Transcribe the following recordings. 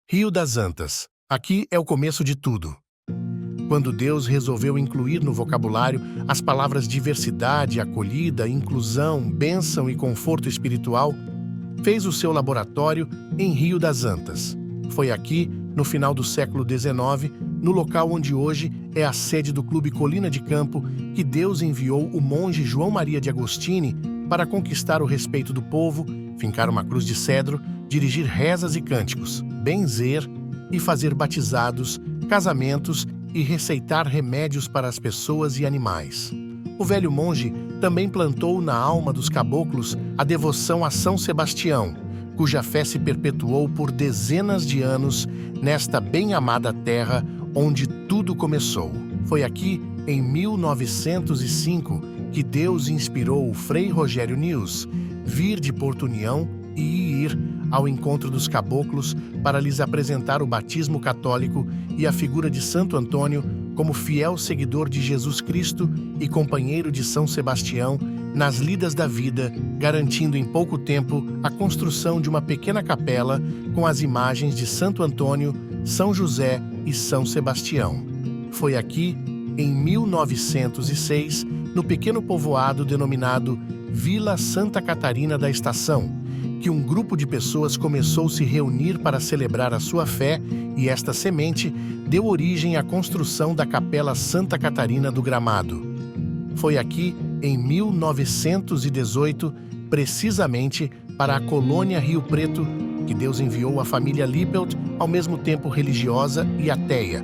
Rio das Antas. Aqui é o começo de tudo. Quando Deus resolveu incluir no vocabulário as palavras diversidade, acolhida, inclusão, bênção e conforto espiritual, fez o seu laboratório em Rio das Antas. Foi aqui, no final do século XIX, no local onde hoje é a sede do Clube Colina de Campo, que Deus enviou o monge João Maria de Agostini para conquistar o respeito do povo, fincar uma cruz de cedro, dirigir rezas e cânticos, benzer e fazer batizados, casamentos e receitar remédios para as pessoas e animais. O velho monge também plantou na alma dos caboclos a devoção a São Sebastião, cuja fé se perpetuou por dezenas de anos nesta bem-amada terra onde tudo começou. Foi aqui, em 1905, que Deus inspirou o Frei Rogério Nius vir de Porto União e ir ao encontro dos caboclos para lhes apresentar o batismo católico e a figura de Santo Antônio como fiel seguidor de Jesus Cristo e companheiro de São Sebastião nas lidas da vida, garantindo em pouco tempo a construção de uma pequena capela com as imagens de Santo Antônio, São José e São Sebastião. Foi aqui, em 1906, no pequeno povoado denominado Vila Santa Catarina da Estação, que um grupo de pessoas começou a se reunir para celebrar a sua fé e esta semente deu origem à construção da Capela Santa Catarina do Gramado. Foi aqui, em 1918, precisamente para a colônia Rio Preto, que Deus enviou a família Lippelt, ao mesmo tempo religiosa e ateia,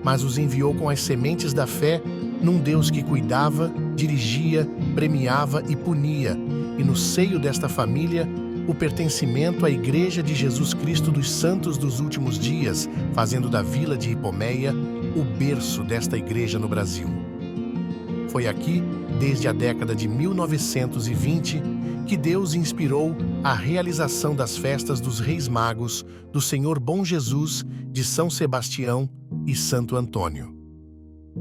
mas os enviou com as sementes da fé num Deus que cuidava, dirigia, premiava e punia, e no seio desta família, o pertencimento à Igreja de Jesus Cristo dos Santos dos Últimos Dias, fazendo da vila de Ipomeia o berço desta igreja no Brasil. Foi aqui, desde a década de 1920, que Deus inspirou a realização das festas dos Reis Magos, do Senhor Bom Jesus, de São Sebastião e Santo Antônio.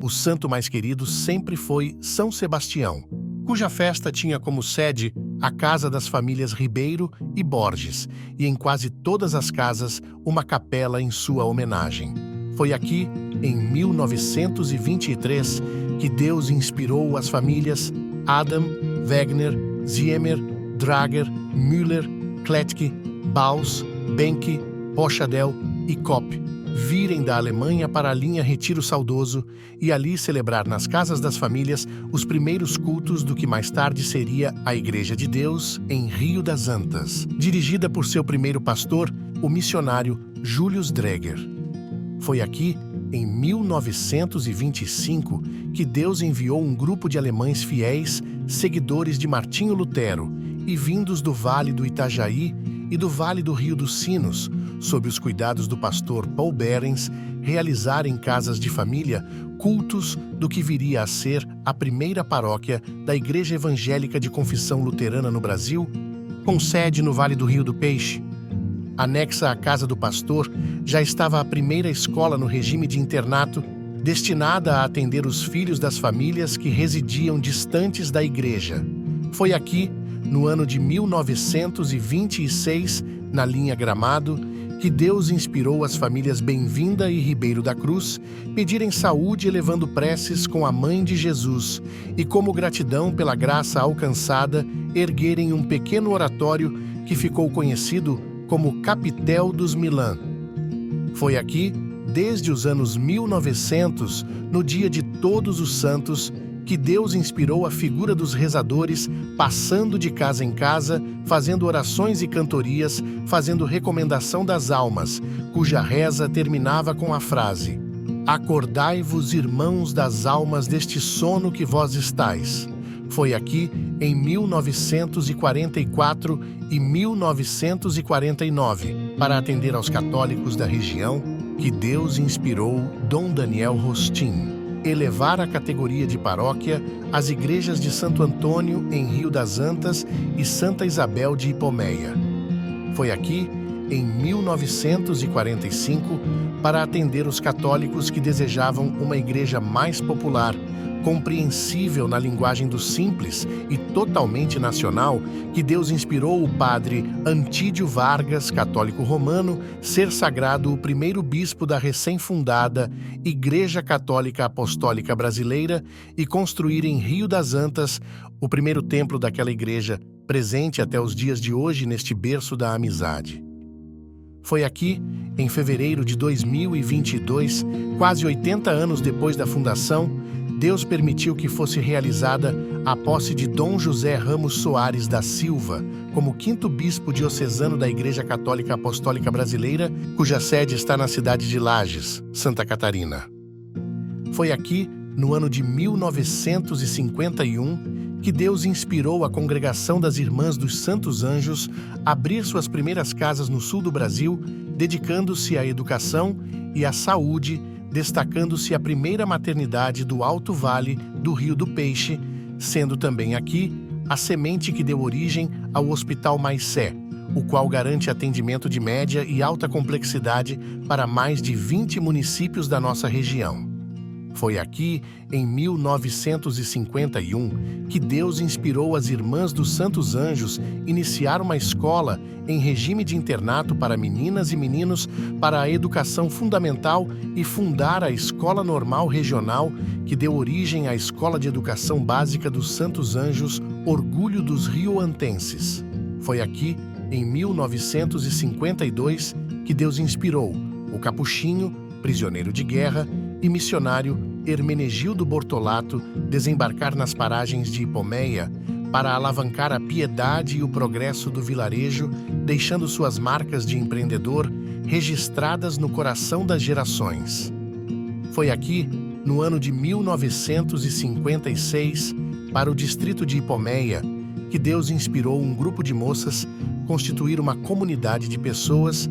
O santo mais querido sempre foi São Sebastião, cuja festa tinha como sede a casa das famílias Ribeiro e Borges, e em quase todas as casas uma capela em sua homenagem. Foi aqui, em 1923, que Deus inspirou as famílias Adam, Wegener, Ziemer, Drager, Müller, Kletke, Baus, Benke, Pochadel e Kopp virem da Alemanha para a linha Retiro Saudoso e ali celebrar nas casas das famílias os primeiros cultos do que mais tarde seria a Igreja de Deus em Rio das Antas, dirigida por seu primeiro pastor, o missionário Julius Dreger. Foi aqui, em 1925, que Deus enviou um grupo de alemães fiéis, seguidores de Martinho Lutero e vindos do Vale do Itajaí e do Vale do Rio dos Sinos, sob os cuidados do pastor Paul Behrens, realizar em casas de família cultos do que viria a ser a primeira paróquia da Igreja Evangélica de Confissão Luterana no Brasil, com sede no Vale do Rio do Peixe. Anexa à casa do pastor, já estava a primeira escola no regime de internato, destinada a atender os filhos das famílias que residiam distantes da igreja. Foi aqui, no ano de 1926, na linha Gramado, que Deus inspirou as famílias Bem-vinda e Ribeiro da Cruz pedirem saúde elevando preces com a Mãe de Jesus e, como gratidão pela graça alcançada, erguerem um pequeno oratório que ficou conhecido como Capitel dos Milan. Foi aqui, desde os anos 1900, no dia de Todos os Santos, que Deus inspirou a figura dos rezadores, passando de casa em casa, fazendo orações e cantorias, fazendo recomendação das almas, cuja reza terminava com a frase: Acordai-vos, irmãos das almas deste sono que vós estais. Foi aqui, em 1944 e 1949, para atender aos católicos da região, que Deus inspirou Dom Daniel Rostin elevar a categoria de paróquia as igrejas de Santo Antônio em Rio das Antas e Santa Isabel de Ipomeia. Foi aqui, em 1945, para atender os católicos que desejavam uma igreja mais popular, compreensível na linguagem do simples e totalmente nacional, que Deus inspirou o padre Antídio Vargas, católico romano, ser sagrado o primeiro bispo da recém-fundada Igreja Católica Apostólica Brasileira e construir em Rio das Antas o primeiro templo daquela igreja, presente até os dias de hoje neste berço da amizade. Foi aqui, em fevereiro de 2022, quase 80 anos depois da fundação, Deus permitiu que fosse realizada a posse de Dom José Ramos Soares da Silva como quinto bispo diocesano da Igreja Católica Apostólica Brasileira, cuja sede está na cidade de Lages, Santa Catarina. Foi aqui, no ano de 1951, que Deus inspirou a Congregação das Irmãs dos Santos Anjos a abrir suas primeiras casas no sul do Brasil, dedicando-se à educação e à saúde, destacando-se a primeira maternidade do Alto Vale do Rio do Peixe, sendo também aqui a semente que deu origem ao Hospital Maicé, o qual garante atendimento de média e alta complexidade para mais de 20 municípios da nossa região. Foi aqui, em 1951, que Deus inspirou as Irmãs dos Santos Anjos iniciar uma escola em regime de internato para meninas e meninos para a educação fundamental e fundar a Escola Normal Regional, que deu origem à Escola de Educação Básica dos Santos Anjos, Orgulho dos Rioantenses. Foi aqui, em 1952, que Deus inspirou o capuchinho, prisioneiro de guerra, e missionário Hermenegildo Bortolato desembarcar nas paragens de Ipomeia para alavancar a piedade e o progresso do vilarejo, deixando suas marcas de empreendedor registradas no coração das gerações. Foi aqui, no ano de 1956, para o distrito de Ipomeia, que Deus inspirou um grupo de moças constituir uma comunidade de pessoas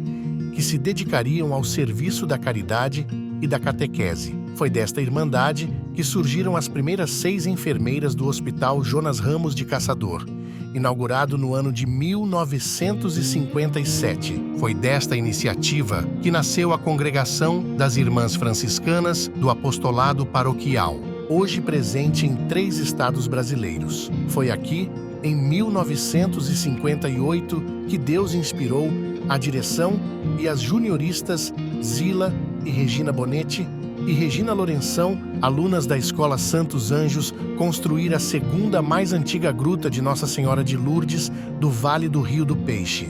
que se dedicariam ao serviço da caridade e da catequese. Foi desta irmandade que surgiram as primeiras 6 enfermeiras do Hospital Jonas Ramos de Caçador, inaugurado no ano de 1957. Foi desta iniciativa que nasceu a Congregação das Irmãs Franciscanas do Apostolado Paroquial, hoje presente em 3 estados brasileiros. Foi aqui, em 1958, que Deus inspirou a direção e as junioristas Zila e Regina Bonetti e Regina Lourenção, alunas da Escola Santos Anjos, construir a segunda mais antiga gruta de Nossa Senhora de Lourdes do Vale do Rio do Peixe.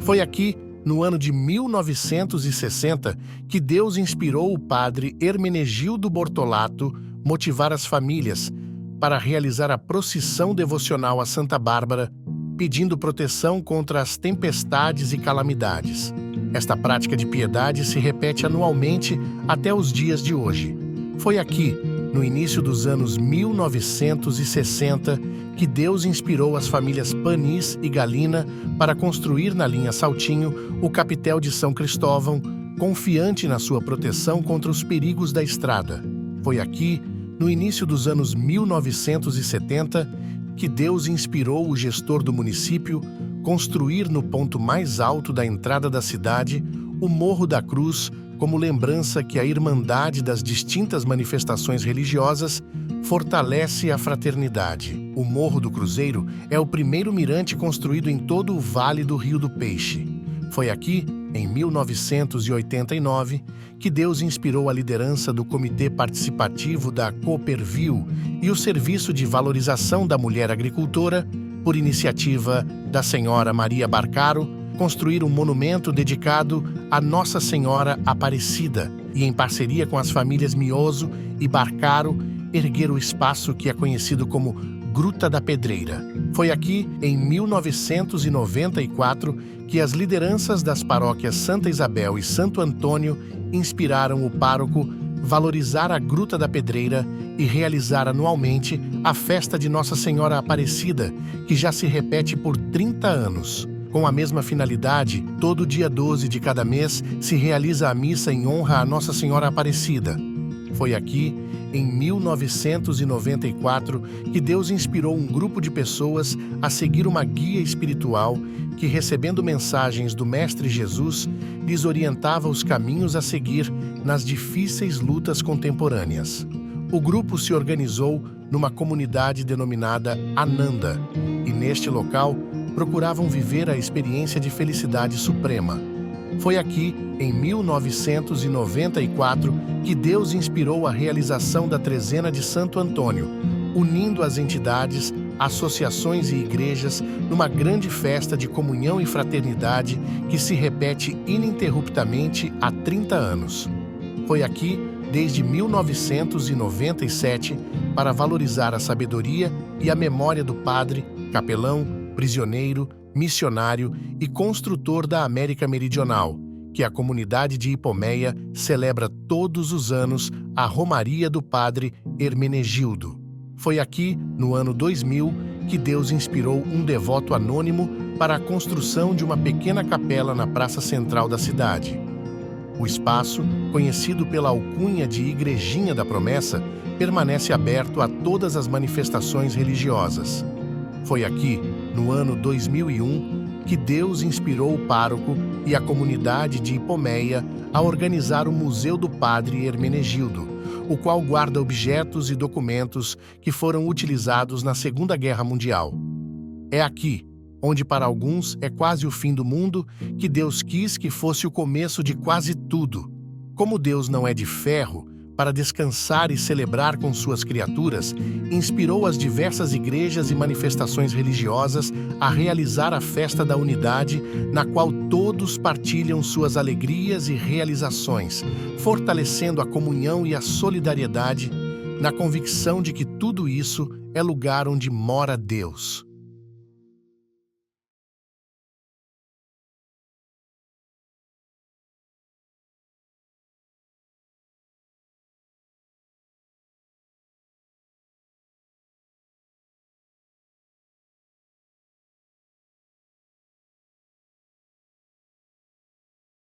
Foi aqui, no ano de 1960, que Deus inspirou o padre Hermenegildo Bortolato motivar as famílias para realizar a procissão devocional a Santa Bárbara, pedindo proteção contra as tempestades e calamidades. Esta prática de piedade se repete anualmente até os dias de hoje. Foi aqui, no início dos anos 1960, que Deus inspirou as famílias Panis e Galina para construir na linha Saltinho o capitel de São Cristóvão, confiante na sua proteção contra os perigos da estrada. Foi aqui, no início dos anos 1970, que Deus inspirou o gestor do município construir no ponto mais alto da entrada da cidade o Morro da Cruz, como lembrança que a irmandade das distintas manifestações religiosas fortalece a fraternidade. O Morro do Cruzeiro é o primeiro mirante construído em todo o Vale do Rio do Peixe. Foi aqui, em 1989, que Deus inspirou a liderança do Comitê Participativo da Coopervil e o Serviço de Valorização da Mulher Agricultora, por iniciativa da Senhora Maria Barcaro, construir um monumento dedicado a Nossa Senhora Aparecida e, em parceria com as famílias Mioso e Barcaro, erguer o espaço que é conhecido como Gruta da Pedreira. Foi aqui, em 1994, que as lideranças das paróquias Santa Isabel e Santo Antônio inspiraram o pároco valorizar a Gruta da Pedreira e realizar anualmente a festa de Nossa Senhora Aparecida, que já se repete por 30 anos. Com a mesma finalidade, todo dia 12 de cada mês se realiza a missa em honra a Nossa Senhora Aparecida. Foi aqui, em 1994, que Deus inspirou um grupo de pessoas a seguir uma guia espiritual que, recebendo mensagens do Mestre Jesus, lhes orientava os caminhos a seguir nas difíceis lutas contemporâneas. O grupo se organizou numa comunidade denominada Ananda, e neste local procuravam viver a experiência de felicidade suprema. Foi aqui, em 1994, que Deus inspirou a realização da Trezena de Santo Antônio, unindo as entidades, associações e igrejas numa grande festa de comunhão e fraternidade que se repete ininterruptamente há 30 anos. Foi aqui, desde 1997, para valorizar a sabedoria e a memória do padre, capelão, prisioneiro, missionário e construtor da América Meridional, que a comunidade de Ipomeia celebra todos os anos a Romaria do Padre Hermenegildo. Foi aqui, no ano 2000, que Deus inspirou um devoto anônimo para a construção de uma pequena capela na praça central da cidade. O espaço, conhecido pela alcunha de Igrejinha da Promessa, permanece aberto a todas as manifestações religiosas. Foi aqui, no ano 2001, que Deus inspirou o pároco e a comunidade de Ipomeia a organizar o Museu do Padre Hermenegildo, o qual guarda objetos e documentos que foram utilizados na Segunda Guerra Mundial. É aqui, onde para alguns é quase o fim do mundo, que Deus quis que fosse o começo de quase tudo. Como Deus não é de ferro, para descansar e celebrar com suas criaturas, inspirou as diversas igrejas e manifestações religiosas a realizar a festa da unidade, na qual todos partilham suas alegrias e realizações, fortalecendo a comunhão e a solidariedade, na convicção de que tudo isso é lugar onde mora Deus.